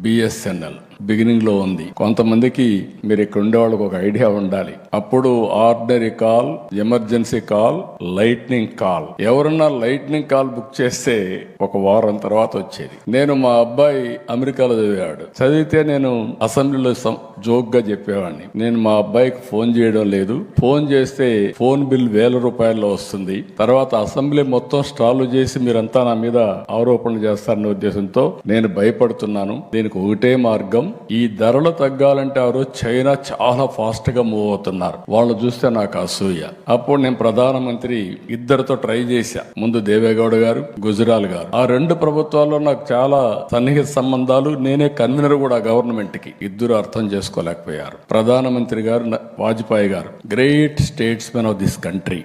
BSNL beginning లో ఉంది. కొంతమందికి మీరు ఇక్కడ ఉండే వాళ్ళకి ఒక ఐడియా ఉండాలి. అప్పుడు ordinary call, emergency call, lightning call. ఎవరన్నా లైట్నింగ్ కాల్ బుక్ చేస్తే ఒక వారం తర్వాత వచ్చేది. నేను మా అబ్బాయి అమెరికాలో చదివితే నేను అసెంబ్లీలో జోక్ గా చెప్పేవాడిని, నేను మా అబ్బాయికి ఫోన్ చేయడం లేదు, ఫోన్ చేస్తే ఫోన్ బిల్ 1000 రూపాయల్లో వస్తుంది, తర్వాత అసెంబ్లీ మొత్తం స్టాలు చేసి మీరంతా నా మీద ఆరోపణలు చేస్తారనే ఉద్దేశంతో నేను భయపడుతున్నాను. దీనికి ఒకటే మార్గం, ఈ ధరలు తగ్గాలంటే ఆ రోజు చైనా చాలా ఫాస్ట్ గా మూవ్ అవుతున్నారు, వాళ్ళు చూస్తే నాకు అసూయ. అప్పుడు నేను ప్రధానమంత్రి ఇద్దరితో ట్రై చేశా. ముందు దేవేగౌడ గారు, గుజరాల్ గారు. ఆ రెండు ప్రభుత్వాల్లో నాకు చాలా సన్నిహిత సంబంధాలు. నేనే కన్వీనర్ కూడా గవర్నమెంట్ కి. ఇద్దరు అర్థం చేసుకోలేకపోయారు. ప్రధానమంత్రి గారు వాజ్పేయి గారు, great statesmen of this country.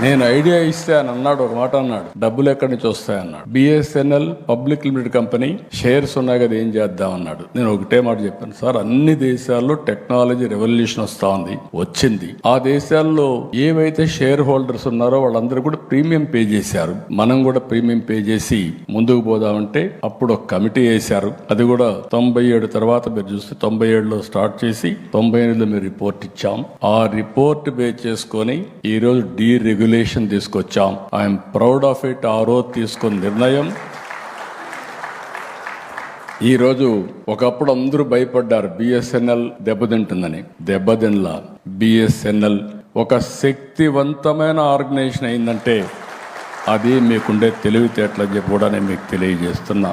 నేను ఐడియా ఇస్తే అని అన్నాడు, ఒక మాట అన్నాడు, డబ్బులు ఎక్కడి నుంచి వస్తాయన్నాడు. BSNL public limited company, shares ఉన్నాయి కదా, ఏం చేద్దాం అన్నాడు. నేను ఒకటే మాట చెప్పాను, సార్ అన్ని దేశాల్లో టెక్నాలజీ రెవల్యూషన్ వస్తా ఉంది, వచ్చింది. ఆ దేశాల్లో ఏవైతే షేర్ హోల్డర్స్ ఉన్నారో వాళ్ళందరూ కూడా ప్రీమియం పే చేశారు, మనం కూడా ప్రీమియం పే చేసి ముందుకు పోదామంటే అప్పుడు ఒక కమిటీ వేశారు. అది కూడా 97 తర్వాత మీరు చూస్తే 97లో స్టార్ట్ చేసి 98లో మీరు రిపోర్ట్ ఇచ్చాం. ఆ రిపోర్ట్ బేస్ చేసుకొని ఈ రోజు రెగ్యులేషన్ తీసుకొచ్చాం. I'm proud of it. ఆ రోజు తీసుకున్న నిర్ణయం ఈ రోజు. ఒకప్పుడు అందరూ భయపడ్డారు బిఎస్ఎన్ఎల్ దెబ్బతింటుందని. దెబ్బతినలా. బిఎస్ఎన్ఎల్ ఒక శక్తివంతమైన ఆర్గనైజేషన్ అయిందంటే అది మీకుండే తెలివితేటలని చెప్పి కూడా నేను మీకు తెలియజేస్తున్నా.